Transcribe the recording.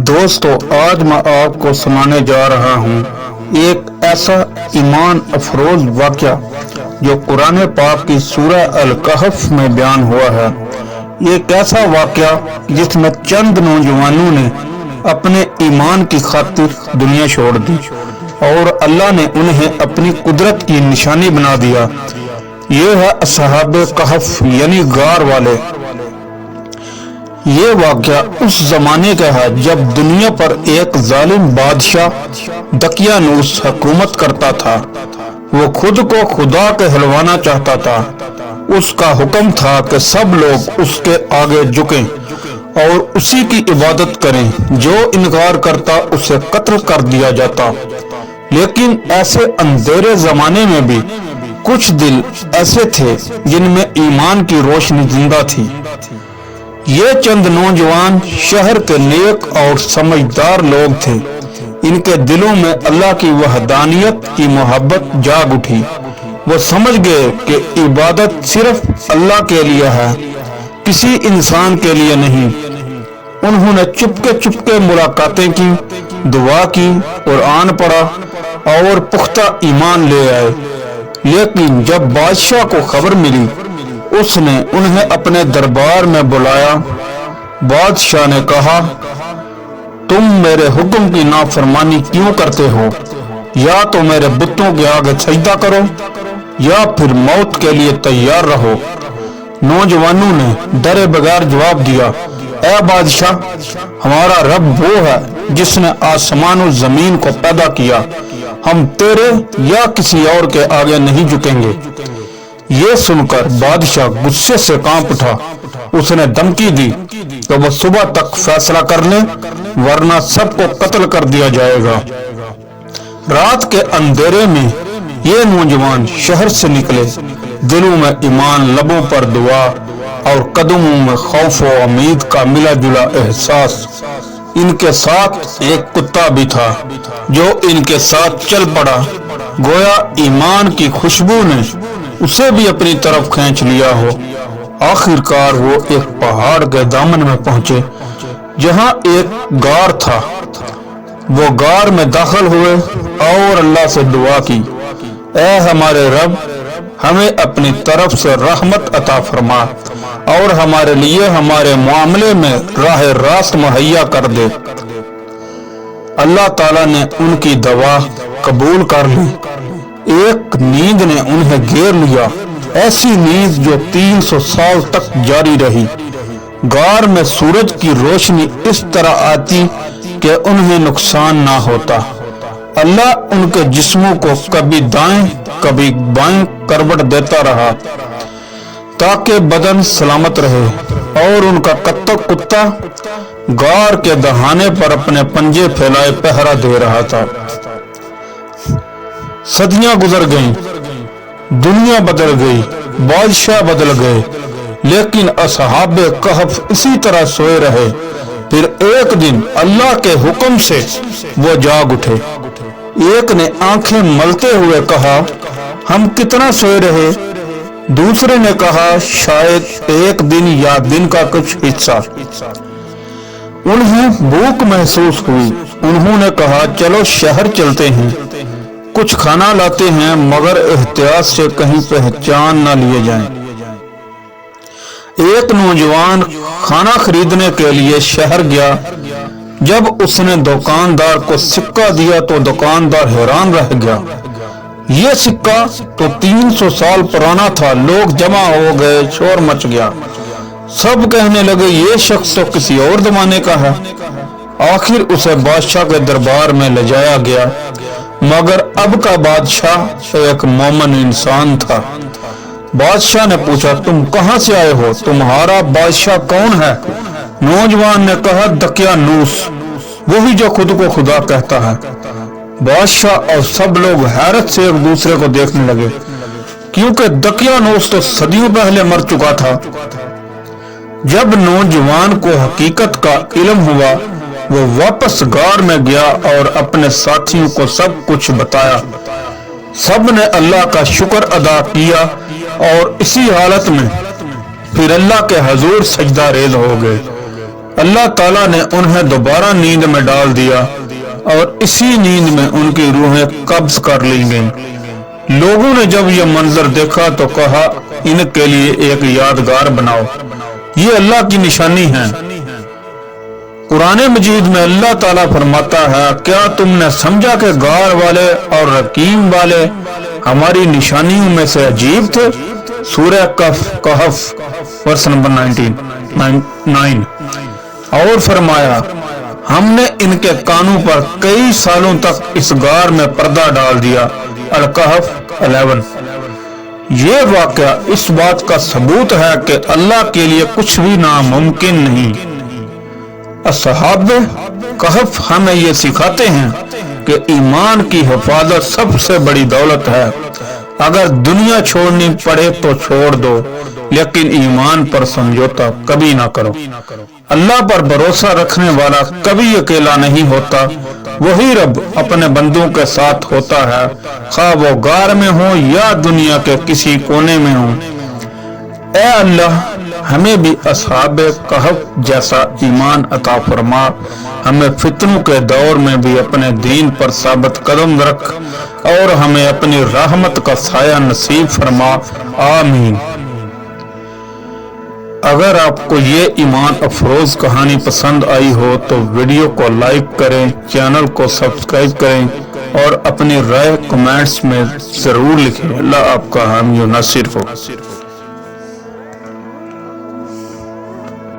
دوستو، آج میں آپ کو سنانے جا رہا ہوں ایک ایسا ایمان افروز واقعہ جو قرآن پاک کی سورہ الکہف میں بیان ہوا ہے۔ ایک ایسا واقعہ جس میں چند نوجوانوں نے اپنے ایمان کی خاطر دنیا چھوڑ دی اور اللہ نے انہیں اپنی قدرت کی نشانی بنا دیا۔ یہ ہے اصحاب کہف یعنی غار والے۔ یہ واقعہ اس زمانے کا ہے جب دنیا پر ایک ظالم بادشاہ دقیانوس حکومت کرتا تھا۔ وہ خود کو خدا کہلوانا چاہتا تھا۔ اس کا حکم تھا کہ سب لوگ اس کے آگے جھکیں اور اسی کی عبادت کریں۔ جو انکار کرتا اسے قتل کر دیا جاتا۔ لیکن ایسے اندھیرے زمانے میں بھی کچھ دل ایسے تھے جن میں ایمان کی روشنی زندہ تھی۔ یہ چند نوجوان شہر کے نیک اور سمجھدار لوگ تھے۔ ان کے دلوں میں اللہ کی وحدانیت کی محبت جاگ اٹھی۔ وہ سمجھ گئے کہ عبادت صرف اللہ کے لیے ہے، کسی انسان کے لیے نہیں۔ انہوں نے چپکے ملاقاتیں کی، دعا کی، قرآن پڑھا اور پختہ ایمان لے آئے۔ لیکن جب بادشاہ کو خبر ملی، اس نے انہیں اپنے دربار میں بلایا۔ بادشاہ نے کہا، تم میرے حکم کی نافرمانی کیوں کرتے ہو؟ یا تو میرے بتوں کے آگے سجدہ کرو یا پھر موت کے لیے تیار رہو۔ نوجوانوں نے ڈرے بغیر جواب دیا، اے بادشاہ، ہمارا رب وہ ہے جس نے آسمان و زمین کو پیدا کیا۔ ہم تیرے یا کسی اور کے آگے نہیں جھکیں گے۔ یہ سن کر بادشاہ غصے سے کانپ اٹھا۔ اس نے دھمکی دی کہ وہ صبح تک فیصلہ کر لیں ورنہ سب کو قتل کر دیا جائے گا۔ رات کے اندھیرے میں یہ نوجوان شہر سے نکلے، دلوں میں ایمان، لبوں پر دعا اور قدموں میں خوف و امید کا ملا جلا احساس۔ ان کے ساتھ ایک کتا بھی تھا جو ان کے ساتھ چل پڑا، گویا ایمان کی خوشبو نے اسے بھی اپنی طرف کھینچ لیا ہو۔ آخر کار وہ ایک پہاڑ کے دامن میں پہنچے جہاں ایک غار تھا۔ وہ غار میں داخل ہوئے اور اللہ سے دعا کی، اے ہمارے رب، ہمیں اپنی طرف سے رحمت عطا فرما اور ہمارے لیے ہمارے معاملے میں راہ راست مہیا کر دے۔ اللہ تعالیٰ نے ان کی دعا قبول کر لی۔ ایک نیند نے انہیں گھیر لیا، ایسی نیند جو 300 سال تک جاری رہی۔ غار میں سورج کی روشنی اس طرح آتی کہ انہیں نقصان نہ ہوتا۔ اللہ ان کے جسموں کو کبھی دائیں کبھی بائیں کروٹ دیتا رہا تاکہ بدن سلامت رہے، اور ان کا کتا غار کے دہانے پر اپنے پنجے پھیلائے پہرا دے رہا تھا۔ صدیاں گزر گئیں، دنیا بدل گئی، بادشاہ بدل گئے، لیکن اصحاب کہف اسی طرح سوئے رہے۔ پھر ایک دن اللہ کے حکم سے وہ جاگ اٹھے۔ ایک نے آنکھیں ملتے ہوئے کہا، ہم کتنا سوئے رہے؟ دوسرے نے کہا، شاید ایک دن یا دن کا کچھ حصہ۔ انہیں بھوک محسوس ہوئی۔ انہوں نے کہا، چلو شہر چلتے ہیں، کچھ کھانا لاتے ہیں، مگر احتیاط سے کہیں پہچان نہ لیے جائیں۔ ایک نوجوان کھانا خریدنے کے لیے شہر گیا۔ جب اس نے دکاندار کو سکہ دیا تو دکاندار حیران رہ گیا۔ یہ سکہ تو 300 سال پرانا تھا۔ لوگ جمع ہو گئے، شور مچ گیا۔ سب کہنے لگے، یہ شخص تو کسی اور زمانے کا ہے۔ آخر اسے بادشاہ کے دربار میں لے جایا گیا، مگر اب کا بادشاہ ایک مومن انسان تھا۔ بادشاہ نے پوچھا، تم کہاں سے آئے ہو؟ تمہارا بادشاہ کون ہے؟ نوجوان نے کہا، دقیانوس، وہی جو خود کو خدا کہتا ہے۔ بادشاہ اور سب لوگ حیرت سے ایک دوسرے کو دیکھنے لگے، کیونکہ دقیانوس تو صدیوں پہلے مر چکا تھا۔ جب نوجوان کو حقیقت کا علم ہوا، وہ واپس غار میں گیا اور اپنے ساتھیوں کو سب کچھ بتایا۔ سب نے اللہ کا شکر ادا کیا اور اسی حالت میں پھر اللہ کے حضور سجدہ ریز ہو گئے۔ اللہ تعالیٰ نے انہیں دوبارہ نیند میں ڈال دیا اور اسی نیند میں ان کی روحیں قبض کر لی گئیں۔ لوگوں نے جب یہ منظر دیکھا تو کہا ان کے لیے ایک یادگار بناؤ، یہ اللہ کی نشانی ہے۔ قرآن مجید میں اللہ تعالیٰ فرماتا ہے کیا تم نے سمجھا کہ غار والے اور رقیم والے ہماری نشانیوں میں سے عجیب تھے؟ سورہ کہف ورس نمبر 9۔ اور فرمایا ہم نے ان کے کانوں پر کئی سالوں تک اس غار میں پردہ ڈال دیا۔ الکہف 11۔ یہ واقعہ اس بات کا ثبوت ہے کہ اللہ کے لیے کچھ بھی ناممکن نہیں۔ اصحاب کہف ہمیں یہ سکھاتے ہیں کہ ایمان کی حفاظت سب سے بڑی دولت ہے۔ اگر دنیا چھوڑنی پڑے تو چھوڑ دو، لیکن ایمان پر سمجھوتا کبھی نہ کرو۔ اللہ پر بھروسہ رکھنے والا کبھی اکیلا نہیں ہوتا، وہی رب اپنے بندوں کے ساتھ ہوتا ہے، خواہ وہ غار میں ہو یا دنیا کے کسی کونے میں ہو۔ اے اللہ ہمیں بھی اصحاب کہف جیسا ایمان عطا فرما، ہمیں فتنوں کے دور میں بھی اپنے دین پر ثابت قدم رکھ اور ہمیں اپنی رحمت کا سایہ نصیب فرما، آمین۔ اگر آپ کو یہ ایمان افروز کہانی پسند آئی ہو تو ویڈیو کو لائک کریں، چینل کو سبسکرائب کریں اور اپنی رائے کمنٹس میں ضرور لکھیں۔ اللہ آپ کا حامی و ناصر ہو۔